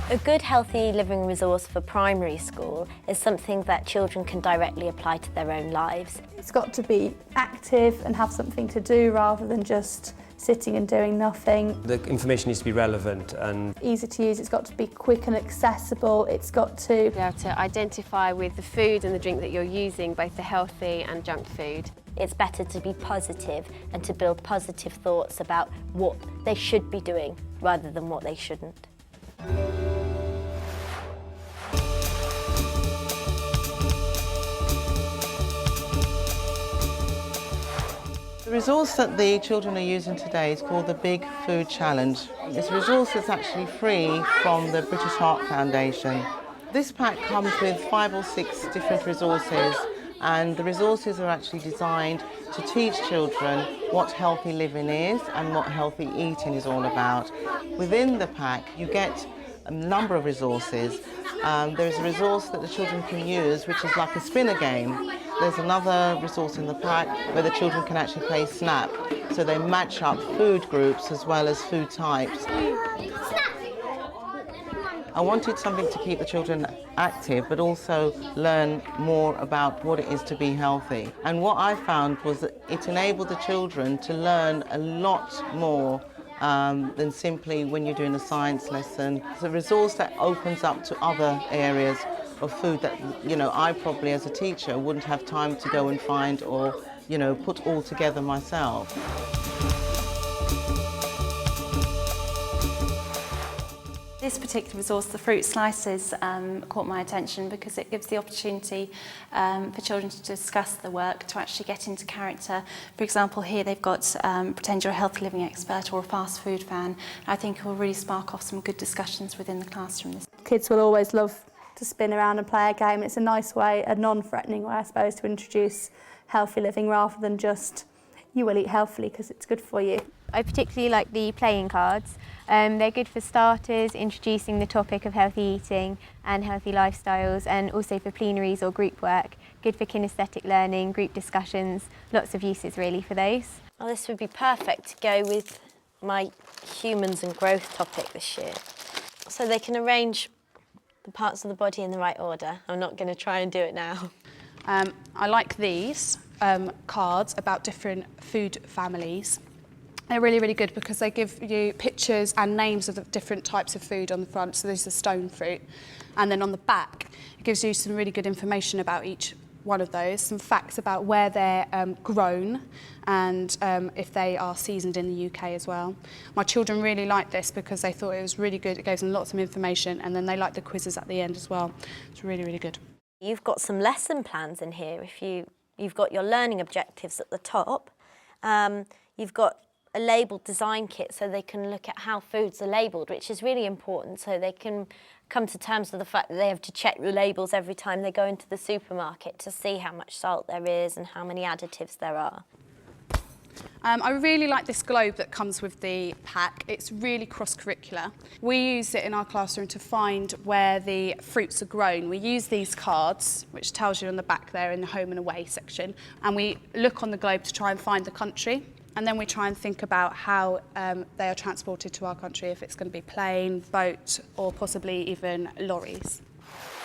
A good healthy living resource for primary school is something that children can directly apply to their own lives. It's got to be active and have something to do rather than just sitting and doing nothing. The information needs to be relevant and easy to use. It's got to be quick and accessible. It's got to be able to identify with the food and the drink that you're using, both the healthy and junk food. It's better to be positive and to build positive thoughts about what they should be doing rather than what they shouldn't. The resource that the children are using today is called the Big Food Challenge. It's a resource that's actually free from the British Heart Foundation. This pack comes with 5 or 6 different resources, and the resources are actually designed to teach children what healthy living is and what healthy eating is all about. Within the pack you get a number of resources. There's a resource that the children can use which is like a spinner game. There's another resource in the pack where the children can actually play Snap, so they match up food groups as well as food types. I wanted something to keep the children active but also learn more about what it is to be healthy. And what I found was that it enabled the children to learn a lot more than simply when you're doing a science lesson. It's a resource that opens up to other areas of food that, I probably as a teacher wouldn't have time to go and find or, put all together myself. This particular resource, the fruit slices, caught my attention because it gives the opportunity for children to discuss the work, to actually get into character. For example, here they've got pretend you're a healthy living expert or a fast food fan. I think it will really spark off some good discussions within the classroom. Kids will always love to spin around and play a game. It's a nice way, a non-threatening way, I suppose, to introduce healthy living rather than just you will eat healthily because it's good for you. I particularly like the playing cards. They're good for starters, introducing the topic of healthy eating and healthy lifestyles, and also for plenaries or group work. Good for kinesthetic learning, group discussions, lots of uses really for those. Well, this would be perfect to go with my humans and growth topic this year. So they can arrange the parts of the body in the right order. I'm not going to try and do it now. I like these cards about different food families. They're really, really good because they give you pictures and names of the different types of food on the front. So there's the stone fruit. And then on the back, it gives you some really good information about each one of those, some facts about where they're grown and if they are seasoned in the UK as well. My children really liked this because they thought it was really good. It gave them lots of information, and then they liked the quizzes at the end as well. It's really, really good. You've got some lesson plans in here. You've got your learning objectives at the top. You've got a labelled design kit so they can look at how foods are labelled, which is really important, so they can come to terms with the fact that they have to check the labels every time they go into the supermarket to see how much salt there is and how many additives there are. I really like this globe that comes with the pack. It's really cross-curricular. We use it in our classroom to find where the fruits are grown. We use these cards, which tells you on the back there in the home and away section, and we look on the globe to try and find the country. And then we try and think about how they are transported to our country, if it's going to be plane, boat, or possibly even lorries.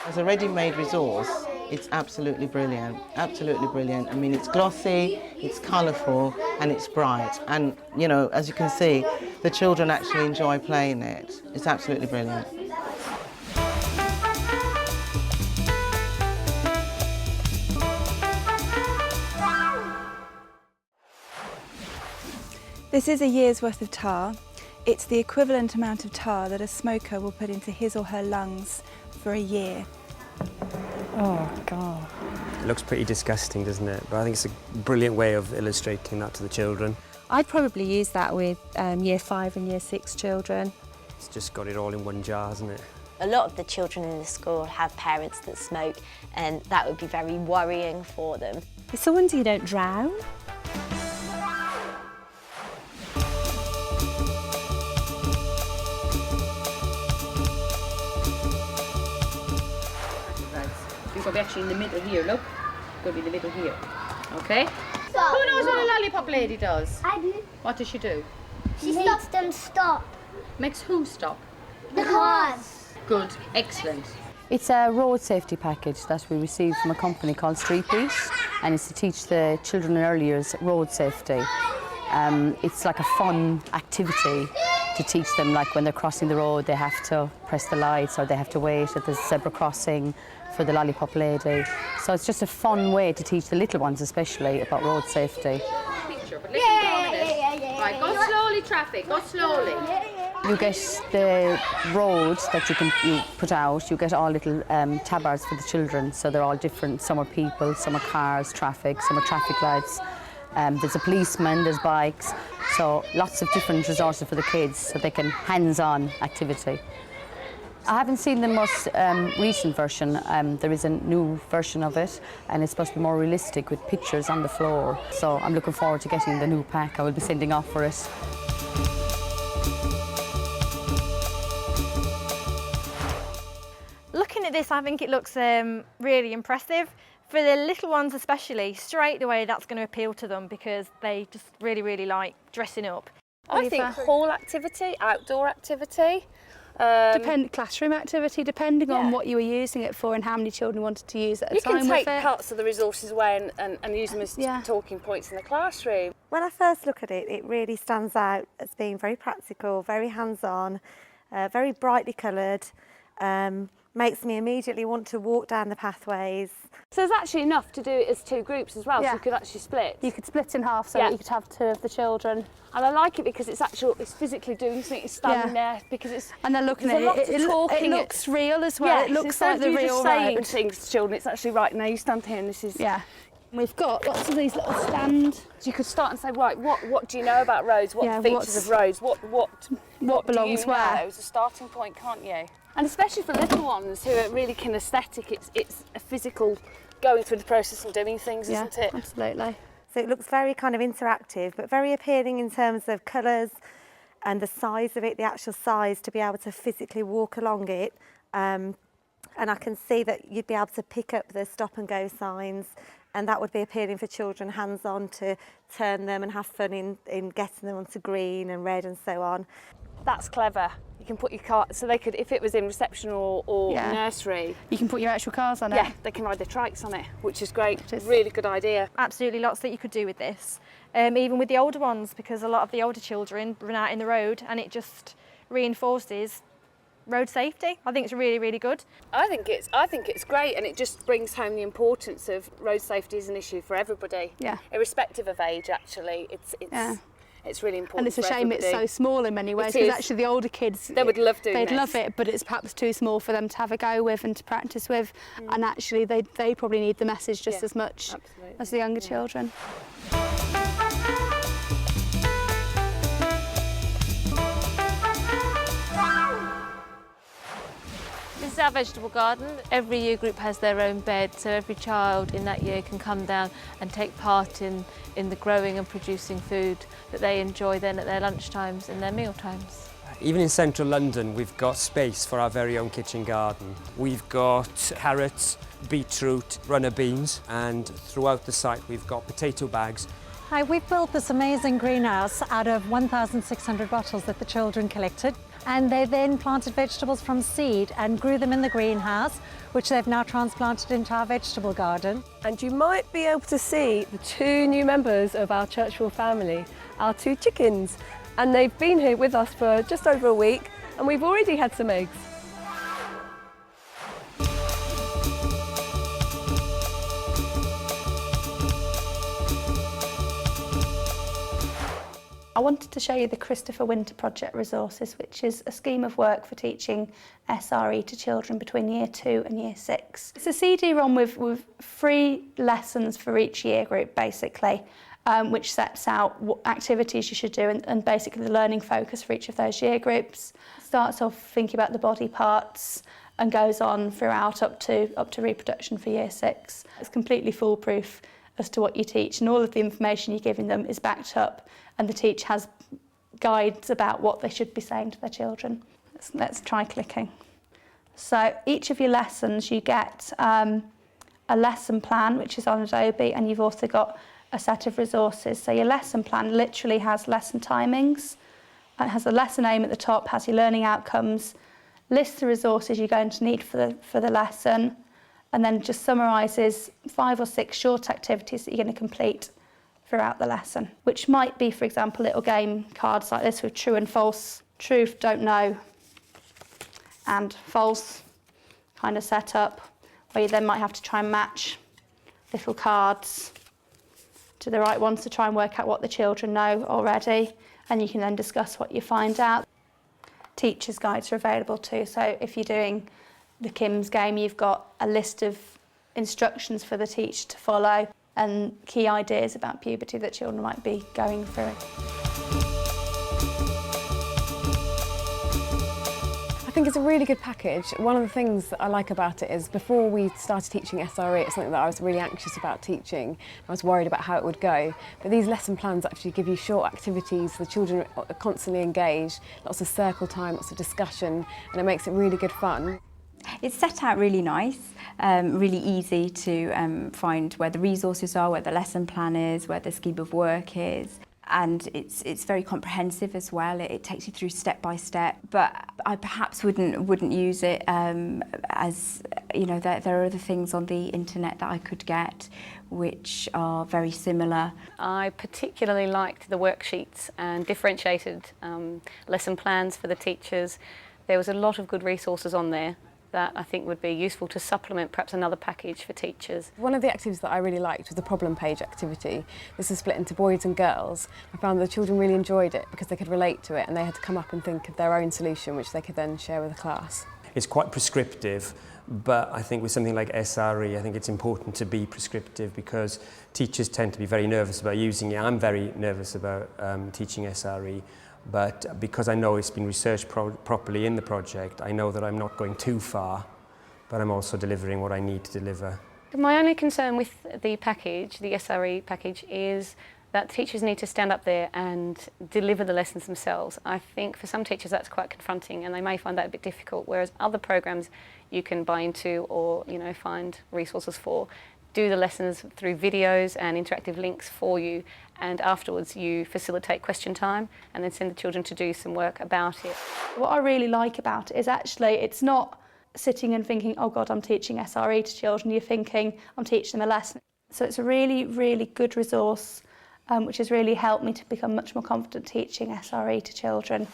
As a ready-made resource, it's absolutely brilliant, absolutely brilliant. I mean, it's glossy, it's colourful, and it's bright. And, as you can see, the children actually enjoy playing it. It's absolutely brilliant. This is a year's worth of tar. It's the equivalent amount of tar that a smoker will put into his or her lungs for a year. Oh, God. It looks pretty disgusting, doesn't it? But I think it's a brilliant way of illustrating that to the children. I'd probably use that with Year 5 and Year 6 children. It's just got it all in one jar, hasn't it? A lot of the children in the school have parents that smoke, and that would be very worrying for them. It's the ones you don't drown. You're going to be actually in the middle here, look. You're going to be in the middle here, OK? Stop. Who knows what a lollipop lady does? I do. What does she do? She stops them stop. Makes who stop? The cars. Good, excellent. It's a road safety package that we received from a company called Street Beat, and it's to teach the children in early years road safety. It's like a fun activity to teach them, like when they're crossing the road, they have to press the lights or they have to wait at the zebra crossing for the lollipop lady. So it's just a fun way to teach the little ones especially about road safety. Right, go slowly, traffic, go slowly. You get the roads that you put out, you get all little tabards for the children, so they're all different. Some are people, some are cars, traffic, some are traffic lights. There's a policeman, there's bikes, so lots of different resources for the kids so they can hands-on activity. I haven't seen the most recent version. There is a new version of it and it's supposed to be more realistic with pictures on the floor. So I'm looking forward to getting the new pack. I will be sending off for it. Looking at this, I think it looks really impressive. For the little ones especially, straight away that's going to appeal to them because they just really like dressing up. I think hall activity, outdoor activity. Classroom activity, depending on what you were using it for and how many children wanted to use at a time with it. You can take parts of the resources away and use them as talking points in the classroom. When I first look at it, it really stands out as being very practical, very hands-on, very brightly coloured, makes me immediately want to walk down the pathways. So there's actually enough to do it as two groups as well, so you could actually split. You could split in half so that you could have two of the children. And I like it because it's physically doing something, it's standing there, because it's... And they're looking at it, it looks real as well, it looks like the real road. Saying things to children, it's actually right, now you stand here and this is... Yeah. We've got lots of these little stands. So you could start and say, right, what do you know about roads? What are the features of roads? What belongs where? It's a starting point, can't you? And especially for little ones who are really kinesthetic, it's a physical going through the process and doing things, isn't it? Absolutely. So it looks very kind of interactive, but very appealing in terms of colours and the size of it, the actual size, to be able to physically walk along it. And I can see that you'd be able to pick up the stop and go signs, and that would be appealing for children hands-on to turn them and have fun in getting them onto green and red and so on. That's clever. You can put your car, so they could, if it was in reception or nursery. You can put your actual cars on it. Yeah, they can ride their trikes on it, which is great. Really good idea. Absolutely lots that you could do with this. Even with the older ones, because a lot of the older children run out in the road and it just reinforces road safety. I think it's really good. I think it's great, and it just brings home the importance of road safety as an issue for everybody. Yeah. Irrespective of age, actually. It's really important. And it's a shame everybody. it's so small in many ways, because actually the older kids, they would love doing they'd love it, but it's perhaps too small for them to have a go with and to practice with. And actually they probably need the message just as much as the younger children. This is our vegetable garden. Every year group has their own bed, so every child in that year can come down and take part in the growing and producing food that they enjoy then at their lunchtimes and their meal times. Even in central London, we've got space for our very own kitchen garden. We've got carrots, beetroot, runner beans, and throughout the site we've got potato bags. Hi, we've built this amazing greenhouse out of 1,600 bottles that the children collected. And they then planted vegetables from seed and grew them in the greenhouse, which they've now transplanted into our vegetable garden. And you might be able to see the two new members of our Churchville family, our two chickens. And they've been here with us for just over a week, and we've already had some eggs. I wanted to show you the Christopher Winter Project resources, which is a scheme of work for teaching SRE to children between Year 2 and Year 6. It's a CD-ROM with 3 lessons for each year group, basically, which sets out what activities you should do and basically the learning focus for each of those year groups. Starts off thinking about the body parts and goes on throughout up to reproduction for Year 6. It's completely foolproof as to what you teach, and all of the information you're giving them is backed up, and the teacher has guides about what they should be saying to their children. Let's try clicking. So each of your lessons you get a lesson plan, which is on Adobe, and you've also got a set of resources. So your lesson plan literally has lesson timings, and it has a lesson aim at the top, has your learning outcomes, lists the resources you're going to need for the lesson, and then just summarises 5 or 6 short activities that you're going to complete throughout the lesson, which might be, for example, little game cards like this with true and false, truth, don't know, and false kind of setup, where you then might have to try and match little cards to the right ones to try and work out what the children know already, and you can then discuss what you find out. Teachers' guides are available too, so if you're doing the Kim's game, you've got a list of instructions for the teacher to follow and key ideas about puberty that children might be going through. I think it's a really good package. One of the things that I like about it is before we started teaching SRE, it's something that I was really anxious about teaching. I was worried about how it would go. But these lesson plans actually give you short activities, the children are constantly engaged, lots of circle time, lots of discussion, and it makes it really good fun. It's set out really nice, really easy to find where the resources are, where the lesson plan is, where the scheme of work is. And it's very comprehensive as well. It takes you through step by step. But I perhaps wouldn't use it as, you know, there are other things on the internet that I could get which are very similar. I particularly liked the worksheets and differentiated lesson plans for the teachers. There was a lot of good resources on there that I think would be useful to supplement perhaps another package for teachers. One of the activities that I really liked was the problem page activity. This is split into boys and girls. I found the children really enjoyed it because they could relate to it and they had to come up and think of their own solution which they could then share with the class. It's quite prescriptive, but I think with something like SRE, I think it's important to be prescriptive because teachers tend to be very nervous about using it. I'm very nervous about teaching SRE. But because I know it's been researched properly in the project, I know that I'm not going too far, but I'm also delivering what I need to deliver. My only concern with the package, the SRE package, is that teachers need to stand up there and deliver the lessons themselves. I think for some teachers that's quite confronting and they may find that a bit difficult, whereas other programs you can buy into or find resources for do the lessons through videos and interactive links for you, and afterwards you facilitate question time and then send the children to do some work about it. What I really like about it is actually it's not sitting and thinking, oh God, I'm teaching SRE to children. You're thinking, I'm teaching them a lesson. So it's a really, really good resource which has really helped me to become much more confident teaching SRE to children.